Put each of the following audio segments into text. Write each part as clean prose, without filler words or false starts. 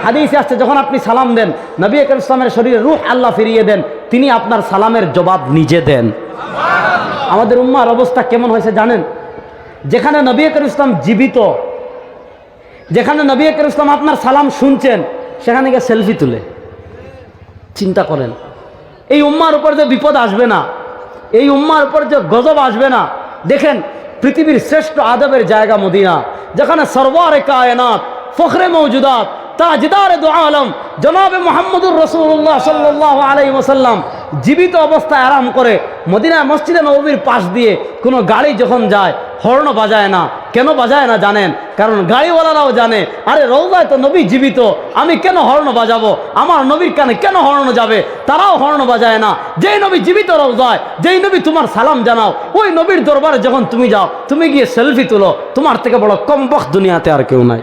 হাদিসে আসছে যখন আপনি সালাম দেন, নবী আকরাম ইসলামের শরীরে রূহ আল্লাহ ফিরিয়ে দেন, তিনি আপনার সালামের জবাব নিজে দেন। আমাদের উম্মার অবস্থা কেমন হয়েছে জানেন? যেখানে নবী আকরাম ইসলাম জীবিত, যেখানে নবী আকরাম ইসলাম আপনার সালাম শুনছেন, সেখানে গিয়ে সেলফি তুলে। চিন্তা করেন, এই উম্মার উপর যে বিপদ আসবে না, এই উম্মার উপর যে গজব আসবে না। দেখেন, পৃথিবীর শ্রেষ্ঠ আদবের জায়গা মদিনা, যেখানে সরওয়ারে কায়নাত, ফখরে মওজুদাত, তাজদারে দু আলম জনাবে মুহাম্মদুর রাসূলুল্লাহ সাল্লাল্লাহু আলাইহি ওয়াসাল্লাম জীবিত অবস্থায় আরাম করে মদিনা মসজিদে নববীর পাশ দিয়ে কোনো গাড়ি যখন যায় হর্ন বাজায় না। কেন বাজায় না জানেন? কারণ গাড়িওয়ালারাও জানে, আরে রওজায় তো নবী জীবিত, আমি কেন হর্ন বাজাবো, আমার নবীর কানে কেন হর্ন যাবে? তারাও হর্ন বাজায় না। যেই নবী জীবিত রওজায়, যেই নবী তোমার সালাম জানাও, ওই নবীর দরবারে যখন তুমি যাও, তুমি গিয়ে সেলফি তুলো, তোমার থেকে বড় কমবখ দুনিয়াতে আর কেউ নাই।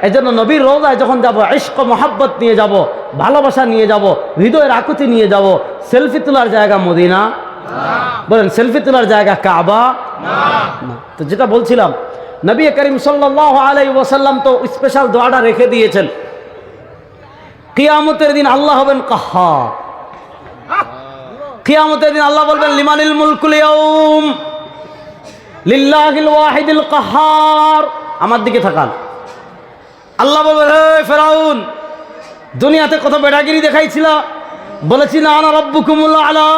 এই জন্য নবীর রওজায় যখন যাব, ইশক মোহাব্বত নিয়ে যাব, ভালোবাসা নিয়ে যাব, হৃদয়ের আকুতি নিয়ে যাব। সেলফি তোলার জায়গা মদিনা? বলেন, সেলফি তোলার জায়গা কাবা? না। তো যেটা বলছিলাম, নবী করিম সাল্লাল্লাহু আলাইহি ওয়াসাল্লাম তো স্পেশাল দোয়াটা রেখে দিয়েছেন। কিয়ামতের দিন আল্লাহ হবেন কাহ্হার। কিয়ামতের দিন আল্লাহ বলবেন, লিমানিল মুলকুল ইয়াউম লিল্লাহিল ওয়াহিদিল কাহ্হার। আমার দিকে তাকান। আল্লাহ বলবেন, হে ফেরাউন, দুনিয়াতে কত বেড়াগিরি দেখাইছিল, বলেছি না আনা রাব্বুকুমুল আলা,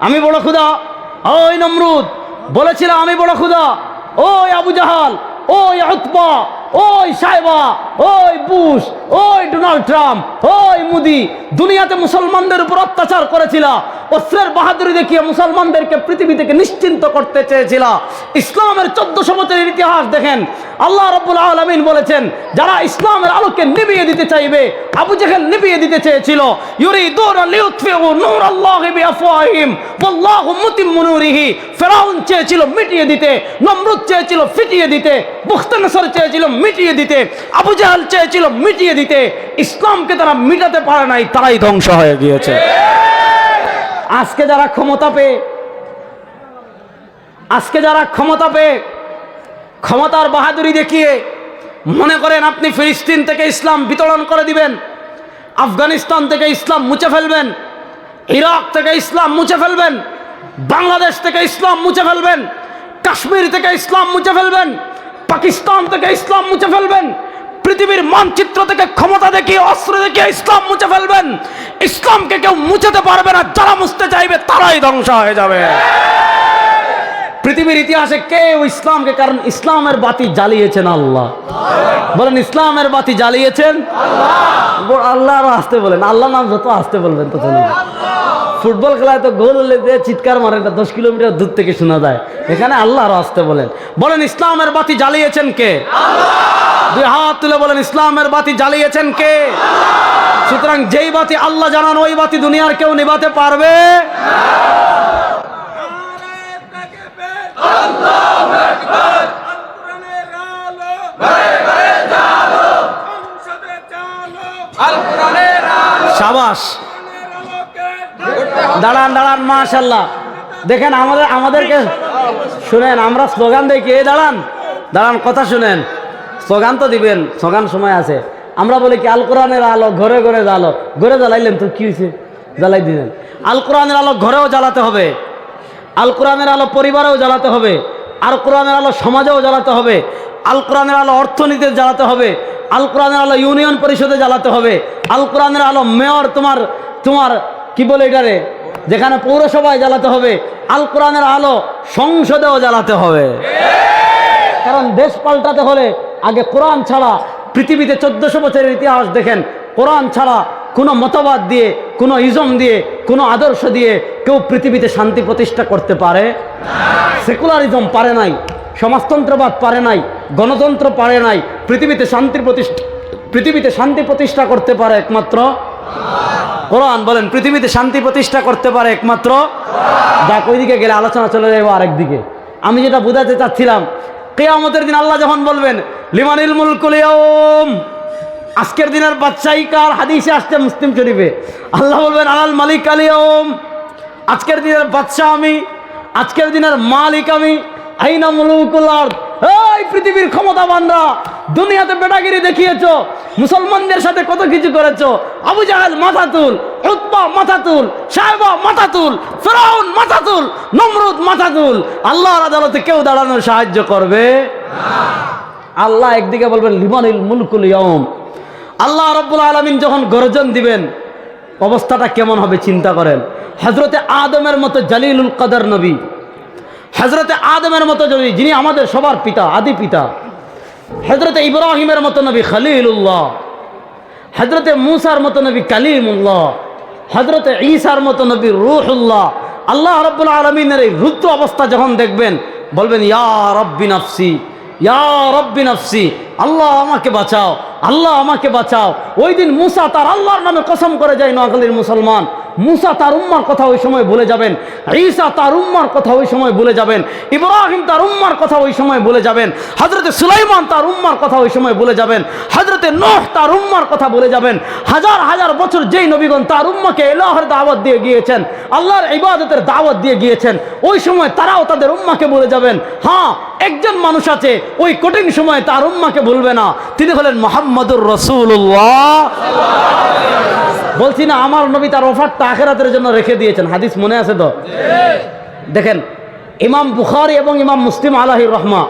আমি বড় খুদা। ওই নমরুদ বলেছিল আমি বড় খুদা। ওই আবু জাহাল, ওই উতবা, ওই সাইবা, ওই বুশ, ওই ডোনাল্ড ট্রাম্প, ওই মোদি দুনিয়াতে মুসলমানদের উপর অত্যাচার করেছিল, অস্ত্রের বাহাদুরি দেখিয়ে মুসলমানদেরকে পৃথিবী থেকে নিশ্চিন্ত করতে চেয়েছিল। ইসলামের 1400 বছরের ইতিহাস দেখেন, আল্লাহ রাব্বুল আলামিন বলেছেন, যারা ইসলামের আলোকে নিভিয়ে দিতে চাইবে, আবু জাহেল নিভিয়ে দিতে চেয়েছিল। ইউরিদুনা লিউতফিউ নূরাল্লাহি বিআফওয়াহিম ওয়াল্লাহু মুতিম্মু নূরিহি। ফিরআউন চেয়েছিল মিটিয়ে দিতে, নমরুদ চেয়েছিল ফিটিয়ে দিতে, বুখতানসর চেয়েছিল মিটিয়ে দিতে, আবু জাহেল চেয়েছিল মিটিয়ে দিতে। ইসলামকে তারা মিটাতে পারে নাই, তারাই ধ্বংস হয়ে গিয়েছে। আজকে যারা ক্ষমতা পেয়ে, আজকে যারা ক্ষমতা পেয়ে ক্ষমতার বাহাদুরি দেখিয়ে মনে করেন আপনি ফিলিস্তিন থেকে ইসলাম বিতরণ করে দিবেন, আফগানিস্তান থেকে ইসলাম মুছে ফেলবেন, ইরাক থেকে ইসলাম মুছে ফেলবেন, বাংলাদেশ থেকে ইসলাম মুছে ফেলবেন, কাশ্মীর থেকে ইসলাম মুছে ফেলবেন, পাকিস্তান থেকে ইসলাম মুছে ফেলবেন, পৃথিবীর মানচিত্র থেকে ক্ষমতা দেখিয়ে অস্ত্র দেখিয়ে ইসলাম মুছে ফেলবেন। ইসলামকে কেউ মুছাতে পারবে না, যারা মুছতে চাইবে তারাই ধ্বংস হয়ে যাবে। পৃথিবীর ইতিহাসে কেউ ইসলামকে, কারণ ইসলামের বাতি জ্বালিয়েছেন আল্লাহ। বলেন, ইসলামের বাতি জ্বালিয়েছেন আল্লাহ। আরো আসতে বলেন, আল্লাহ নাম যত আসতে বলবেন তত। ফুটবল খেলায় তো গোল হলে চিৎকার মারে, 10 কিলোমিটার দূর থেকে শোনা যায়। এখানে আল্লাহ আরো আসতে বলেন। বলেন, ইসলামের বাতি জ্বালিয়েছেন কে? দুই হাত তুলে বলেন, ইসলামের বাতি জ্বালিয়েছেন কে? সুতরাং যেই বাতি আল্লাহ জানান, ওই বাতি দুনিয়ার কেউ নিভাতে পারবে? শাবাশ, দাঁড়ান দাঁড়ান, মাশাআল্লাহ। দেখেন আমাদেরকে শুনেন, আমরা স্লোগান দেখি, এই দাঁড়ান দাঁড়ান, কথা শুনেন। স্লোগান তো দিবেন, স্লোগান সময় আছে। আমরা বলি কি, আল কোরআনের আলো ঘরে ঘরে জ্বালো। ঘরে জ্বালাইলেন তো কি হয়েছে, জ্বালাই দিলেন। আল কোরআনের আলো ঘরেও জ্বালাতে হবে, আল কোরআনের আলো পরিবারেও জ্বালাতে হবে, আল কোরআনের আলো সমাজেও জ্বালাতে হবে, আল কোরআনের আলো অর্থনীতিতে জ্বালাতে হবে, আল কোরআনের আলো ইউনিয়ন পরিষদে জ্বালাতে হবে, আল কোরআনের আলো মেয়র তোমার কি বলে এটারে, যেখানে পৌরসভায় জ্বালাতে হবে, আল কোরআনের আলো সংসদেও জ্বালাতে হবে। কারণ দেশ পাল্টাতে হলে আগে কোরআন ছাড়া, পৃথিবীতে 1400 বছরের ইতিহাস দেখেন, কোরআন ছাড়া কোনো মতবাদ দিয়ে, কোনো ইজম দিয়ে, কোনো আদর্শ দিয়ে কেউ পৃথিবীতে শান্তি প্রতিষ্ঠা করতে পারে? সেকুলারিজম পারে নাই, সমাজতন্ত্রবাদ পারে নাই, গণতন্ত্র পারে নাই। পৃথিবীতে শান্তি প্রতিষ্ঠা করতে পারে একমাত্র কোরআন। বলেন, পৃথিবীতে শান্তি প্রতিষ্ঠা করতে পারে একমাত্র। যাক, ওইদিকে গেলে আলোচনা চলে যাবো আরেক দিকে। আমি যেটা বোঝাতে চাচ্ছিলাম, কিয়ামতের দিন আল্লাহ যখন বলবেন, লিমানিল মুলকুল ইয়াউম, আজকের দিনের বাদশাহী কার? হাদিসে আসছে মুসলিম শরীফে। আল্লাহ বলবেন, আলাল মালিক আল ইয়াউম, আজকের দিনের বাদশাহ আমি, আজকের দিনের মালিক আমি। আইনা মুলুকুল আরদ, এই পৃথিবীর ক্ষমতাবানরা, দুনিয়াতে বেটাগিরি দেখিয়েছো, মুসলমানদের সাথে কত কিছু করেছো। আবু জাহেল মাথা তুল, উতবা মাথা তুল, সাহেবা মাথা তুল, ফিরআউন মাথা তুল, নমরুদ মাথা তুল। আল্লাহর আদালতে কেউ দাঁড়ানোর সাহায্য করবে না। আল্লাহ একদিকে বলবেন লিমানিল মুলকুল ইয়াউম। আল্লাহ রাব্বুল আলামিন যখন গর্জন দিবেন অবস্থাটা কেমন হবে চিন্তা করেন। হযরতে আদমের মতো জালিলুল কদর নবী, হযরতে আদমের মতো নবী যিনি আমাদের সবার পিতা, আদি পিতা, হযরতে ইব্রাহিমের মতো নবী খলিলুল্লাহ, হযরতে মূসার মতো নবী কালিমুল্লাহ, হযরতে ঈসার মতো নবী রূহুল্লাহ। আল্লাহ রাব্বুল আলামিনের এই রুদ্র অবস্থা যখন দেখবেন বলবেন ইয়া রব্বি নাফসি, ইয়া রব্বি নাফসি, আল্লাহ আমাকে বাঁচাও, আল্লাহ আমাকে বাঁচাও। ওই দিন মূসা তার আল্লাহর নামে কসম করে যায় নোয়াখালীর মুসলমান। মূসা তার উম্মার কথা ওই সময় ভুলে যাবেন, ঈসা তার উম্মার কথা ওই সময় ভুলে যাবেন, ইব্রাহিম তার উম্মার কথা ওই সময় ভুলে যাবেন, হযরতে সুলাইমান তার উম্মার কথা ওই সময় ভুলে যাবেন, হযরতে নূহ তার উম্মার কথা ভুলে যাবেন। হাজার হাজার বছর যেই নবীগণ তার উম্মাকে ইলাহের দাওয়াত দিয়ে গিয়েছেন, আল্লাহর ইবাদতের দাওয়াত দিয়ে গিয়েছেন, ওই সময় তারাও তাদের উম্মাকে ভুলে যাবেন। হ্যাঁ, একজন মানুষ আছে ওই কঠিন সময় তার উম্মাকে ভুলবে না, তিনি হলেন মুহাম্মদুর রাসূলুল্লাহ। বলছি না আমার নবী তার অফারটা আখিরাতের জন্য রেখে দিয়েছেন, হাদিস মনে আছে তো? দেখেন ইমাম বুখারী এবং ইমাম মুসলিম আলাইহির রহমা,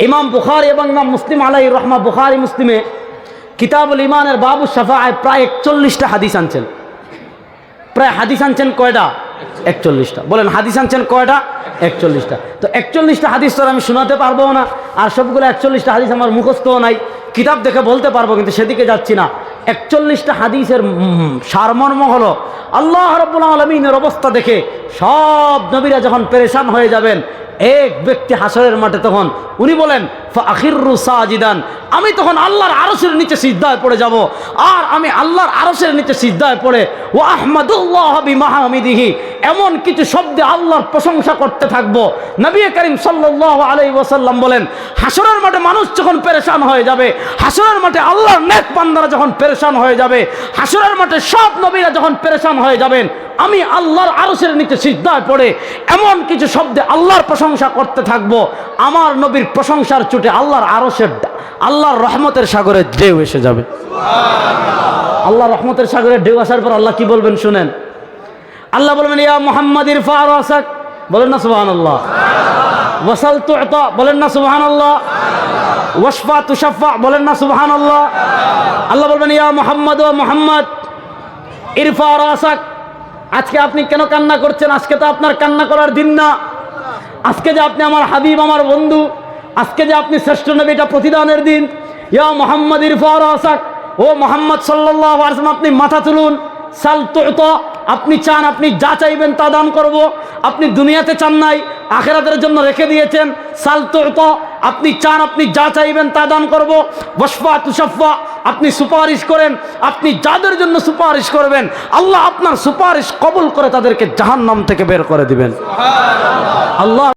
ইমাম বুখারী এবং ইমাম মুসলিম আলাইহির রহমা বুখারী মুসলিমে কিতাবুল ঈমানের বাবু শাফাআয় প্রায় 41টা হাদিস আনছেন। প্রায় হাদিস আনছেন কয়টা? 41টা। বলেন হাদিস আনছেন কয়টা? 41টা। তো 41টা হাদিস তো আমি শোনাতে পারবো না, আর সবগুলো 41টা হাদিস আমার মুখস্থও নাই, কিতাব দেখে বলতে পারবো কিন্তু সেদিকে যাচ্ছি না। 41টা হাদিসের সারমর্ম হলো আল্লাহ রাব্বুল আলামিনের অবস্থা দেখে সব নবীরা যখন পেরেশান হয়ে যাবেন, এক ব্যক্তি হাসরের মাঠে তখন উনি বলেন ফাখিরু সাজিদান, আমি তখন আল্লাহর আরশের নিচে সিজদায় পড়ে যাব, আর আমি আল্লাহর আরশের নিচে সিজদায় পড়ে ওয়া আহমাদুল্লাহ বিমাহামিদিহি, এমন কিছু শব্দে আল্লাহর প্রশংসা করতে থাকবো। নবী করিম সাল্লাল্লাহু আলাইহি ওয়াসাল্লাম বলেন হাসরের মাঠে মানুষ যখন পেরেশান হয়ে যাবে, হাসরের মাঠে আল্লাহর নেক বান্দারা যখন পেরেশান হয়ে যাবে, হাসরের মাঠে সব নবীরা যখন পেরেশান হয়ে যাবেন, আমি আল্লাহর আরশের নিচে সিজদায় পড়ে এমন কিছু শব্দে আল্লাহর প্রশংসা করতে থাকবো, আমার নবীর প্রশংসার চুটে আল্লাহর আরশের, আল্লাহর রহমতের সাগরে ঢেউ এসে যাবে। আল্লাহর রহমতের সাগরে ঢেউ আসার পর আল্লাহ কি বলবেন শুনেন। আল্লাহ বলবেন ইয়া মুহাম্মদ ইরফা রাসাক, বলেন না সুবহানাল্লাহ, ওয়াসাল তু'তা, বলেন না সুবহানাল্লাহ, ওয়াশফা তুশাফা, বলেন না সুবহানাল্লাহ। আল্লাহ বলবেন ইয়া মুহাম্মদ, ও মুহাম্মদ ইরফা রাসাক, আজকে আপনি কেন কান্না করছেন? আজকে তো আপনার কান্না করার দিন না। আজকে যে আপনি আমার হাবিব, আমার বন্ধু, আজকে যে আপনি শ্রেষ্ঠ নবী, এটা প্রতিদানের দিন। ইয়া মুহাম্মদ ইরফা রাসাক, ও মুহাম্মদ সাল্লাল্লাহু আলাইহি ওয়াসাল্লাম আপনি মাথা তুলুন। সাল তু'তা, আপনি চান আপনি যা চাইবেন তা দান করব। আপনি দুনিয়াতে চান নাই, আখিরাতের জন্য রেখে দিয়েছেন। সাল তু'তা, আপনি চান আপনি যা চাইবেন তা দান করব। ওয়াশফা তুশাফা, আপনি সুপারিশ করেন, আপনি যাদের জন্য সুপারিশ করবেন আল্লাহ আপনার সুপারিশ কবুল করে তাদেরকে জাহান্নাম থেকে বের করে দিবেন। সুবহানাল্লাহ। আল্লাহ